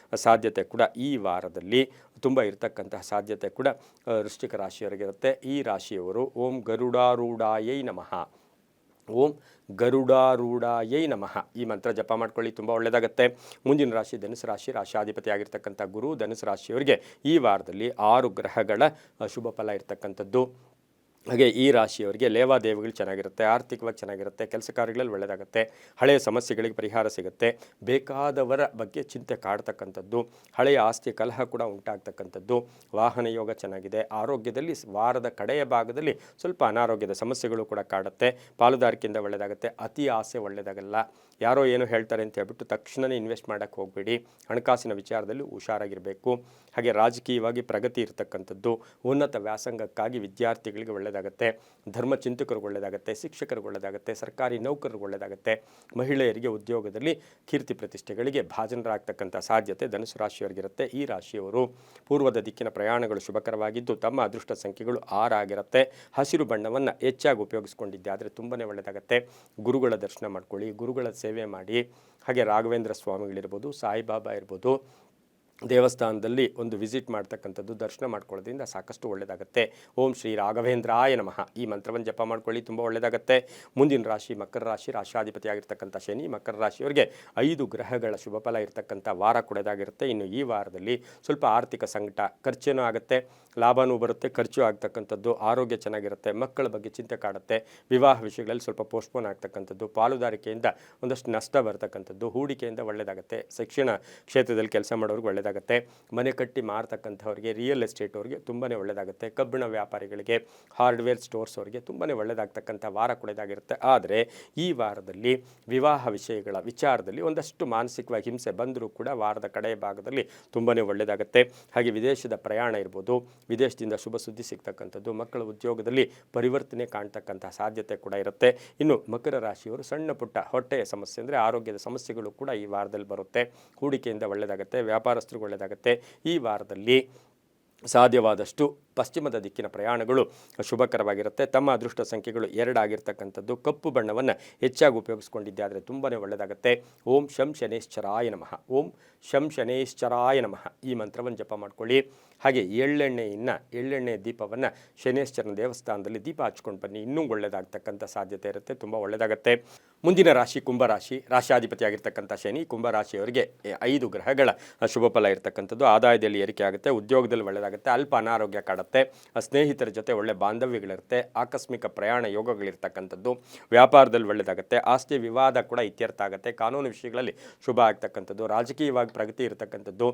ಸಾಧ್ಯತೆ ಕೂಡ ಈ ವಾರದಲ್ಲಿ ತುಂಬ ಇರತಕ್ಕಂತಹ ಸಾಧ್ಯತೆ ಕೂಡ ವೃಶ್ಚಿಕ ರಾಶಿಯವರಿಗಿರುತ್ತೆ. ಈ ರಾಶಿಯವರು ಓಂ ಗರುಡಾರೂಢಾಯೈ ನಮಃ, ಓಂ ಗರುಡಾರೂಢಾಯೈ ನಮಃ ಈ ಮಂತ್ರ ಜಪ ಮಾಡ್ಕೊಳ್ಳಿ, ತುಂಬ ಒಳ್ಳೆಯದಾಗುತ್ತೆ. ಮುಂದಿನ ರಾಶಿ ಧನುಸು ರಾಶಿ. ರಾಶಾಧಿಪತಿ ಆಗಿರ್ತಕ್ಕಂಥ ಗುರು ಧನುಸು ರಾಶಿಯವರಿಗೆ ಈ ವಾರದಲ್ಲಿ 6 ಗ್ರಹಗಳ ಶುಭ ಫಲ ಇರ್ತಕ್ಕಂಥದ್ದು. ಹಾಗೆ ಈ ರಾಶಿಯವರಿಗೆ ಲೇವಾದೇವಿಗಳು ಚೆನ್ನಾಗಿರುತ್ತೆ, ಆರ್ಥಿಕವಾಗಿ ಚೆನ್ನಾಗಿರುತ್ತೆ, ಕೆಲಸ ಕಾರ್ಯಗಳಲ್ಲಿ ಒಳ್ಳೆಯದಾಗುತ್ತೆ, ಹಳೆಯ ಸಮಸ್ಯೆಗಳಿಗೆ ಪರಿಹಾರ ಸಿಗುತ್ತೆ, ಬೇಕಾದವರ ಬಗ್ಗೆ ಚಿಂತೆ ಕಾಡ್ತಕ್ಕಂಥದ್ದು, ಹಳೆಯ ಆಸ್ತಿ ಕಲಹ ಕೂಡ ಉಂಟಾಗ್ತಕ್ಕಂಥದ್ದು, ವಾಹನ ಯೋಗ ಚೆನ್ನಾಗಿದೆ. ಆರೋಗ್ಯದಲ್ಲಿ ವಾರದ ಕಡೆಯ ಭಾಗದಲ್ಲಿ ಸ್ವಲ್ಪ ಅನಾರೋಗ್ಯದ ಸಮಸ್ಯೆಗಳು ಕೂಡ ಕಾಡುತ್ತೆ. ಪಾಲುದಾರಿಕೆಯಿಂದ ಒಳ್ಳೆಯದಾಗುತ್ತೆ. ಅತಿ ಆಸೆ ಒಳ್ಳೆಯದಾಗಲ್ಲ. ಯಾರೋ ಏನು ಹೇಳ್ತಾರೆ ಅಂತ ಹೇಳ್ಬಿಟ್ಟು ತಕ್ಷಣವೇ ಇನ್ವೆಸ್ಟ್ ಮಾಡೋಕ್ಕೆ ಹೋಗಬೇಡಿ. ಹಣಕಾಸಿನ ವಿಚಾರದಲ್ಲಿ ಹುಷಾರಾಗಿರಬೇಕು. ಹಾಗೆ ರಾಜಕೀಯವಾಗಿ ಪ್ರಗತಿ ಇರತಕ್ಕಂಥದ್ದು, ಉನ್ನತ ವ್ಯಾಸಂಗಕ್ಕಾಗಿ ವಿದ್ಯಾರ್ಥಿಗಳಿಗೆ ಒಳ್ಳೆಯದಾಗುತ್ತೆ, ಧರ್ಮಚಿಂತಕರಿಗೆ ಒಳ್ಳೆಯದಾಗುತ್ತೆ, ಶಿಕ್ಷಕರಿಗೆ ಒಳ್ಳೆಯದಾಗುತ್ತೆ, ಸರ್ಕಾರಿ ನೌಕರರಿಗೆ ಒಳ್ಳೆಯದಾಗುತ್ತೆ, ಮಹಿಳೆಯರಿಗೆ ಉದ್ಯೋಗದಲ್ಲಿ ಕೀರ್ತಿ ಪ್ರತಿಷ್ಠೆಗಳಿಗೆ ಭಾಜನರಾಗ್ತಕ್ಕಂಥ ಸಾಧ್ಯತೆ ಧನುಸು ರಾಶಿಯವರಿಗಿರುತ್ತೆ. ಈ ರಾಶಿಯವರು ಪೂರ್ವದ ದಿಕ್ಕಿನ ಪ್ರಯಾಣಗಳು ಶುಭಕರವಾಗಿದ್ದು ತಮ್ಮ ಅದೃಷ್ಟ ಸಂಖ್ಯೆಗಳು 6 ಆಗಿರುತ್ತೆ. ಹಸಿರು ಬಣ್ಣವನ್ನು ಹೆಚ್ಚಾಗಿ ಉಪಯೋಗಿಸ್ಕೊಂಡಿದ್ದೆ ಆದರೆ ತುಂಬಾ ಒಳ್ಳೆಯದಾಗುತ್ತೆ. ಗುರುಗಳ ದರ್ಶನ ಮಾಡ್ಕೊಳ್ಳಿ, ಗುರುಗಳ ಸೇವೆ ಮಾಡಿ. ಹಾಗೆ ರಾಘವೇಂದ್ರ ಸ್ವಾಮಿಗಳಿರ್ಬೋದು, ಸಾಯಿಬಾಬಾ ಇರ್ಬೋದು, ದೇವಸ್ಥಾನದಲ್ಲಿ ಒಂದು ವಿಸಿಟ್ ಮಾಡ್ತಕ್ಕಂಥದ್ದು, ದರ್ಶನ ಮಾಡ್ಕೊಳ್ಳೋದ್ರಿಂದ ಸಾಕಷ್ಟು ಒಳ್ಳೆಯದಾಗುತ್ತೆ. ಓಂ ಶ್ರೀ ರಾಘವೇಂದ್ರಾಯ ನಮಃ ಈ ಮಂತ್ರವನ್ನು ಜಪ ಮಾಡ್ಕೊಳ್ಳಿ, ತುಂಬ ಒಳ್ಳೆಯದಾಗುತ್ತೆ. ಮುಂದಿನ ರಾಶಿ ಮಕರ ರಾಶಿ. ರಾಶಾಧಿಪತಿ ಆಗಿರ್ತಕ್ಕಂಥ ಶನಿ ಮಕರ ರಾಶಿಯವರಿಗೆ 5 ಗ್ರಹಗಳ ಶುಭ ಫಲ ಇರತಕ್ಕಂಥ ವಾರ ಕೊಡೋದಾಗಿರುತ್ತೆ. ಇನ್ನು ಈ ವಾರದಲ್ಲಿ ಸ್ವಲ್ಪ ಆರ್ಥಿಕ ಸಂಕಟ, ಖರ್ಚೇನೂ ಆಗುತ್ತೆ, ಲಾಭನೂ ಬರುತ್ತೆ, ಖರ್ಚು ಆಗ್ತಕ್ಕಂಥದ್ದು, ಆರೋಗ್ಯ ಚೆನ್ನಾಗಿರುತ್ತೆ, ಮಕ್ಕಳ ಬಗ್ಗೆ ಚಿಂತೆ ಕಾಡುತ್ತೆ, ವಿವಾಹ ವಿಷಯಗಳಲ್ಲಿ ಸ್ವಲ್ಪ ಪೋಸ್ಟ್ಪೋನ್ ಆಗ್ತಕ್ಕಂಥದ್ದು, ಪಾಲುದಾರಿಕೆಯಿಂದ ಒಂದಷ್ಟು ನಷ್ಟ ಬರ್ತಕ್ಕಂಥದ್ದು, ಹೂಡಿಕೆಯಿಂದ ಒಳ್ಳೆಯದಾಗುತ್ತೆ, ಶಿಕ್ಷಣ ಕ್ಷೇತ್ರದಲ್ಲಿ ಕೆಲಸ ಮಾಡೋರಿಗೆ ಒಳ್ಳೆಯದಾಗುತ್ತೆ, ಮನೆ ಕಟ್ಟಿ ಮಾರ್ತಕ್ಕಂಥವ್ರಿಗೆ, ರಿಯಲ್ ಎಸ್ಟೇಟ್ ಅವರಿಗೆ ತುಂಬಾ ಒಳ್ಳೆಯದಾಗುತ್ತೆ, ಕಬ್ಬಿಣ ವ್ಯಾಪಾರಿಗಳಿಗೆ, ಹಾರ್ಡ್ವೇರ್ ಸ್ಟೋರ್ಸ್ ಅವರಿಗೆ ತುಂಬಾ ಒಳ್ಳೆಯದಾಗ್ತಕ್ಕಂಥ ವಾರ ಕೊಡೋದಾಗಿರುತ್ತೆ. ಆದರೆ ಈ ವಾರದಲ್ಲಿ ವಿವಾಹ ವಿಷಯಗಳ ವಿಚಾರದಲ್ಲಿ ಒಂದಷ್ಟು ಮಾನಸಿಕವಾಗಿ ಹಿಂಸೆ ಬಂದರೂ ಕೂಡ ವಾರದ ಕಡೆಯ ಭಾಗದಲ್ಲಿ ತುಂಬಾ ಒಳ್ಳೆಯದಾಗುತ್ತೆ. ಹಾಗೆ ವಿದೇಶದ ಪ್ರಯಾಣ ಇರ್ಬೋದು, ವಿದೇಶದಿಂದ ಶುಭ ಸುದ್ದಿ ಸಿಗ್ತಕ್ಕಂಥದ್ದು, ಮಕ್ಕಳ ಉದ್ಯೋಗದಲ್ಲಿ ಪರಿವರ್ತನೆ ಕಾಣ್ತಕ್ಕಂಥ ಸಾಧ್ಯತೆ ಕೂಡ ಇರುತ್ತೆ. ಇನ್ನು ಮಕರ ರಾಶಿಯವರು ಸಣ್ಣ ಪುಟ್ಟ ಹೊಟ್ಟೆಯ ಸಮಸ್ಯೆ ಅಂದರೆ ಆರೋಗ್ಯದ ಸಮಸ್ಯೆಗಳು ಕೂಡ ಈ ವಾರದಲ್ಲಿ ಬರುತ್ತೆ. ಹೂಡಿಕೆಯಿಂದ ಒಳ್ಳೆಯದಾಗುತ್ತೆ, ವ್ಯಾಪಾರಸ್ಥರು ಒಳ್ಳೆಯದಾಗುತ್ತೆ. ಈ ವಾರದಲ್ಲಿ ಸಾಧ್ಯವಾದಷ್ಟು ಪಶ್ಚಿಮದ ದಿಕ್ಕಿನ ಪ್ರಯಾಣಗಳು ಶುಭಕರವಾಗಿರುತ್ತೆ. ತಮ್ಮ ಅದೃಷ್ಟ ಸಂಖ್ಯೆಗಳು 2 ಆಗಿರ್ತಕ್ಕಂಥದ್ದು. ಕಪ್ಪು ಬಣ್ಣವನ್ನು ಹೆಚ್ಚಾಗಿ ಉಪಯೋಗಿಸ್ಕೊಂಡಿದ್ದೆ ಆದರೆ ತುಂಬಾ ಒಳ್ಳೆಯದಾಗುತ್ತೆ. ಓಂ ಶಂ ಶನೇಶ್ಚರಾಯ ನಮಃ, ಓಂ ಶಂ ಶನೇಶ್ಚರಾಯ ನಮಃ ಈ ಮಂತ್ರವನ್ನು ಜಪ ಮಾಡ್ಕೊಳ್ಳಿ. ಹಾಗೆ ಎಳ್ಳೆಣ್ಣೆ ದೀಪವನ್ನು ಶನೇಶ್ವರನ ದೇವಸ್ಥಾನದಲ್ಲಿ ದೀಪ ಹಚ್ಕೊಂಡು ಬನ್ನಿ, ಇನ್ನೂ ಒಳ್ಳೆಯದಾಗ್ತಕ್ಕಂಥ ಸಾಧ್ಯತೆ ಇರುತ್ತೆ, ತುಂಬ ಒಳ್ಳೆಯದಾಗುತ್ತೆ. ಮುಂದಿನ ರಾಶಿ ಕುಂಭರಾಶಿ. ರಾಶಾಧಿಪತಿ ಆಗಿರ್ತಕ್ಕಂಥ ಶನಿ ಕುಂಭರಾಶಿಯವರಿಗೆ 5 ಗ್ರಹಗಳ ಶುಭ ಫಲ ಇರತಕ್ಕಂಥದ್ದು. ಆದಾಯದಲ್ಲಿ ಏರಿಕೆ ಆಗುತ್ತೆ, ಉದ್ಯೋಗದಲ್ಲಿ ಒಳ್ಳೆಯದಾಗುತ್ತೆ, ಅಲ್ಪ ಅನಾರೋಗ್ಯ ಕಾಡುತ್ತೆ, ಸ್ನೇಹಿತರ ಜೊತೆ ಒಳ್ಳೆ ಬಾಂಧವ್ಯಗಳಿರುತ್ತೆ, ಆಕಸ್ಮಿಕ ಪ್ರಯಾಣ ಯೋಗಗಳಿರ್ತಕ್ಕಂಥದ್ದು, ವ್ಯಾಪಾರದಲ್ಲಿ ಒಳ್ಳೆಯದಾಗುತ್ತೆ, ಆಸ್ತಿ ವಿವಾದ ಕೂಡ ಇತ್ಯರ್ಥ ಆಗುತ್ತೆ, ಕಾನೂನು ವಿಷಯಗಳಲ್ಲಿ ಶುಭ ಆಗ್ತಕ್ಕಂಥದ್ದು, ರಾಜಕೀಯವಾಗಿ ಪ್ರಗತಿ ಇರತಕ್ಕಂಥದ್ದು,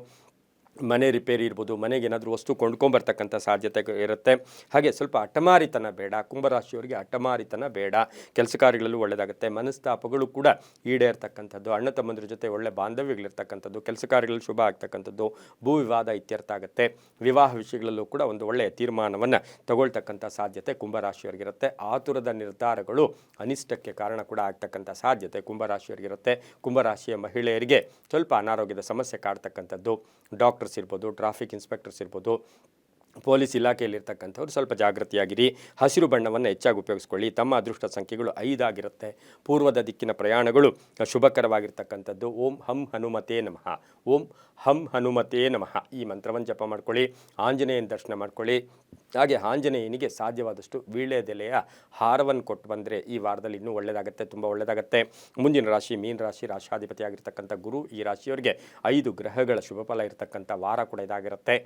ಮನೆ ರಿಪೇರಿ ಇರ್ಬೋದು, ಮನೆಗೆ ಏನಾದರೂ ವಸ್ತು ಕೊಂಡ್ಕೊಂಬರ್ತಕ್ಕಂಥ ಸಾಧ್ಯತೆ ಇರುತ್ತೆ. ಹಾಗೆ ಸ್ವಲ್ಪ ಹಠಮಾರಿತನ ಬೇಡ, ಕುಂಭರಾಶಿಯವರಿಗೆ ಹಠಮಾರಿತನ ಬೇಡ, ಕೆಲಸ ಕಾರ್ಯಗಳಲ್ಲೂ ಒಳ್ಳೆಯದಾಗುತ್ತೆ, ಮನಸ್ತಾಪಗಳು ಕೂಡ ಈಡೇರ್ತಕ್ಕಂಥದ್ದು, ಅಣ್ಣ ತಮ್ಮಂದ್ರ ಜೊತೆ ಒಳ್ಳೆ ಬಾಂಧವ್ಯಗಳಿರ್ತಕ್ಕಂಥದ್ದು, ಕೆಲಸ ಕಾರ್ಯಗಳಲ್ಲಿ ಶುಭ ಆಗ್ತಕ್ಕಂಥದ್ದು, ಭೂ ವಿವಾದ ಇತ್ಯರ್ಥ ಆಗುತ್ತೆ, ವಿವಾಹ ವಿಷಯಗಳಲ್ಲೂ ಕೂಡ ಒಂದು ಒಳ್ಳೆಯ ತೀರ್ಮಾನವನ್ನು ತಗೊಳ್ತಕ್ಕಂಥ ಸಾಧ್ಯತೆ ಕುಂಭರಾಶಿಯವರಿಗಿರುತ್ತೆ. ಆತುರದ ನಿರ್ಧಾರಗಳು ಅನಿಷ್ಟಕ್ಕೆ ಕಾರಣ ಕೂಡ ಆಗ್ತಕ್ಕಂಥ ಸಾಧ್ಯತೆ ಕುಂಭರಾಶಿಯವರಿಗಿರುತ್ತೆ. ಕುಂಭರಾಶಿಯ ಮಹಿಳೆಯರಿಗೆ ಸ್ವಲ್ಪ ಅನಾರೋಗ್ಯದ ಸಮಸ್ಯೆ ಕಾಡ್ತಕ್ಕಂಥದ್ದು, ಡಾಕ್ಟರ್ಸ್ ಇರ್ಬೋದು, ಟ್ರಾಫಿಕ್ ಇನ್ಸ್ಪೆಕ್ಟರ್ಸ್ ಇರ್ಬೋದು, ಪೊಲೀಸ್ ಇಲಾಖೆಯಲ್ಲಿರ್ತಕ್ಕಂಥವ್ರು ಸ್ವಲ್ಪ ಜಾಗೃತಿಯಾಗಿರಿ. ಹಸಿರು ಬಣ್ಣವನ್ನು ಹೆಚ್ಚಾಗಿ ಉಪಯೋಗಿಸ್ಕೊಳ್ಳಿ. ತಮ್ಮ ಅದೃಷ್ಟ ಸಂಖ್ಯೆಗಳು 5 ಆಗಿರುತ್ತೆ. ಪೂರ್ವದ ದಿಕ್ಕಿನ ಪ್ರಯಾಣಗಳು ಶುಭಕರವಾಗಿರ್ತಕ್ಕಂಥದ್ದು. ಓಂ ಹಂ ಹನುಮತೇ ನಮಃ, ಓಂ ಹಂ ಹನುಮತೇ ನಮಃ ಈ ಮಂತ್ರವನ್ನು ಜಪ ಮಾಡ್ಕೊಳ್ಳಿ. ಆಂಜನೇಯನ ದರ್ಶನ ಮಾಡ್ಕೊಳ್ಳಿ. ಹಾಗೆ ಆಂಜನೇಯನಿಗೆ ಸಾಧ್ಯವಾದಷ್ಟು ವೀಳ್ಯದೆಲೆಯ ಹಾರವನ್ನು ಕೊಟ್ಟು ಬಂದರೆ ಈ ವಾರದಲ್ಲಿ ಇನ್ನೂ ಒಳ್ಳೆಯದಾಗುತ್ತೆ, ತುಂಬ ಒಳ್ಳೆಯದಾಗುತ್ತೆ. ಮುಂದಿನ ರಾಶಿ ಮೀನ ರಾಶಿ. ರಾಶಾಧಿಪತಿ ಆಗಿರ್ತಕ್ಕಂಥ ಗುರು ಈ ರಾಶಿಯವರಿಗೆ 5 ಗ್ರಹಗಳ ಶುಭಫಲ ಇರತಕ್ಕಂಥ ವಾರ ಕೂಡ ಇದಾಗಿರುತ್ತೆ.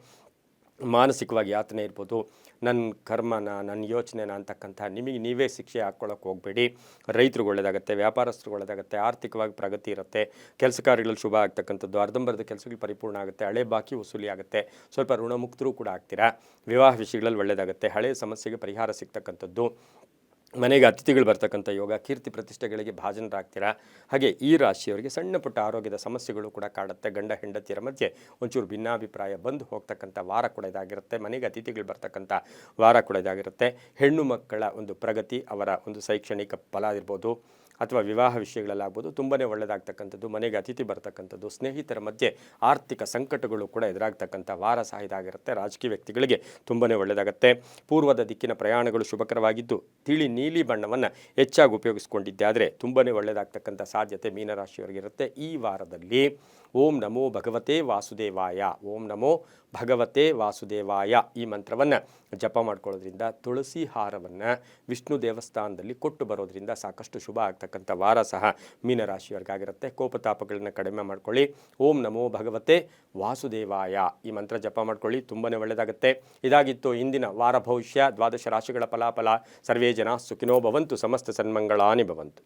ಮಾನಸಿಕವಾಗಿ ಯಾತನೆ ಇರ್ಬೋದು, ನನ್ನ ಕರ್ಮನ, ನನ್ನ ಯೋಚನೆನ ಅಂತಕ್ಕಂಥ ನಿಮಗೆ ನೀವೇ ಶಿಕ್ಷೆ ಹಾಕ್ಕೊಳ್ಳೋಕೆ ಹೋಗಬೇಡಿ. ರೈತರಿಗೆ ಒಳ್ಳೆಯದಾಗುತ್ತೆ, ವ್ಯಾಪಾರಸ್ಥರಿಗೆ ಒಳ್ಳೆಯದಾಗುತ್ತೆ, ಆರ್ಥಿಕವಾಗಿ ಪ್ರಗತಿ ಇರುತ್ತೆ. ಕೆಲಸ ಕಾರ್ಯಗಳಲ್ಲಿ ಶುಭ ಆಗ್ತಕ್ಕಂಥದ್ದು, ಅರ್ಧಂಬರ್ಧ ಕೆಲಸಗಳು ಪರಿಪೂರ್ಣ ಆಗುತ್ತೆ. ಹಳೆ ಬಾಕಿ ವಸೂಲಿ ಆಗುತ್ತೆ. ಸ್ವಲ್ಪ ಋಣಮುಕ್ತರು ಕೂಡ ಆಗ್ತೀರಾ. ವಿವಾಹ ವಿಷಯಗಳಲ್ಲಿ ಒಳ್ಳೆಯದಾಗುತ್ತೆ. ಹಳೆಯ ಸಮಸ್ಯೆಗೆ ಪರಿಹಾರ ಸಿಗ್ತಕ್ಕಂಥದ್ದು. ಮನೆಗೆ ಅತಿಥಿಗಳು ಬರ್ತಕ್ಕಂಥ ಯೋಗ, ಕೀರ್ತಿ ಪ್ರತಿಷ್ಠೆಗಳಿಗೆ ಭಾಜನರಾಗ್ತೀರಾ. ಹಾಗೆ ಈ ರಾಶಿಯವರಿಗೆ ಸಣ್ಣ ಪುಟ್ಟ ಆರೋಗ್ಯದ ಸಮಸ್ಯೆಗಳು ಕೂಡ ಕಾಡುತ್ತೆ. ಗಂಡ ಹೆಂಡತಿಯರ ಮಧ್ಯೆ ಒಂಚೂರು ಭಿನ್ನಾಭಿಪ್ರಾಯ ಬಂದು ಹೋಗ್ತಕ್ಕಂಥ ವಾರ ಕೂಡ ಇದಾಗಿರುತ್ತೆ. ಮನೆಗೆ ಅತಿಥಿಗಳು ಬರ್ತಕ್ಕಂಥ ವಾರ ಕೂಡ ಇದಾಗಿರುತ್ತೆ. ಹೆಣ್ಣು ಮಕ್ಕಳ ಒಂದು ಪ್ರಗತಿ, ಅವರ ಒಂದು ಶೈಕ್ಷಣಿಕ ಫಲ ಇರ್ಬೋದು ಅಥವಾ ವಿವಾಹ ವಿಷಯಗಳಲ್ಲಾಗ್ಬೋದು ತುಂಬಾ ಒಳ್ಳೆಯದಾಗ್ತಕ್ಕಂಥದ್ದು. ಮನೆಗೆ ಅತಿಥಿ ಬರ್ತಕ್ಕಂಥದ್ದು. ಸ್ನೇಹಿತರ ಮಧ್ಯೆ ಆರ್ಥಿಕ ಸಂಕಟಗಳು ಕೂಡ ಎದುರಾಗ್ತಕ್ಕಂಥ ವಾರ ಸಹ ಇದಾಗಿರುತ್ತೆ. ರಾಜಕೀಯ ವ್ಯಕ್ತಿಗಳಿಗೆ ತುಂಬಾ ಒಳ್ಳೆಯದಾಗುತ್ತೆ. ಪೂರ್ವದ ದಿಕ್ಕಿನ ಪ್ರಯಾಣಗಳು ಶುಭಕರವಾಗಿದ್ದು ತಿಳಿ ನೀಲಿ ಬಣ್ಣವನ್ನು ಹೆಚ್ಚಾಗಿ ಉಪಯೋಗಿಸ್ಕೊಂಡಿದ್ದಾದರೆ ತುಂಬಾ ಒಳ್ಳೆಯದಾಗ್ತಕ್ಕಂಥ ಸಾಧ್ಯತೆ ಮೀನರಾಶಿಯವರಿಗಿರುತ್ತೆ. ಈ ವಾರದಲ್ಲಿ ಓಂ ನಮೋ ಭಗವತೆ ವಾಸುದೇವಾಯ, ಓಂ ನಮೋ ಭಗವತೆ ವಾಸುದೇವಾಯ ಈ ಮಂತ್ರವನ್ನು ಜಪ ಮಾಡ್ಕೊಳ್ಳೋದ್ರಿಂದ, ತುಳಸಿ ಹಾರವನ್ನು ವಿಷ್ಣು ದೇವಸ್ಥಾನದಲ್ಲಿ ಕೊಟ್ಟು ಬರೋದ್ರಿಂದ ಸಾಕಷ್ಟು ಶುಭ ಆಗ್ತಕ್ಕಂಥ ವಾರ ಸಹ ಮೀನರಾಶಿಯವರಿಗಾಗಿರುತ್ತೆ. ಕೋಪತಾಪಗಳನ್ನು ಕಡಿಮೆ ಮಾಡ್ಕೊಳ್ಳಿ. ಓಂ ನಮೋ ಭಗವತೆ ವಾಸುದೇವಾಯ ಈ ಮಂತ್ರ ಜಪ ಮಾಡ್ಕೊಳ್ಳಿ, ತುಂಬಾ ಒಳ್ಳೆಯದಾಗುತ್ತೆ. ಇದಾಗಿತ್ತು ಇಂದಿನ ವಾರ ಭವಿಷ್ಯ. 12 ರಾಶಿಗಳ ಫಲಾಫಲ. ಸರ್ವೇ ಜನ ಸುಖಿನೋ ಭವಂತು, ಸಮಸ್ತ ಸನ್ಮಂಗಳಾನಿ ಭವಂತು.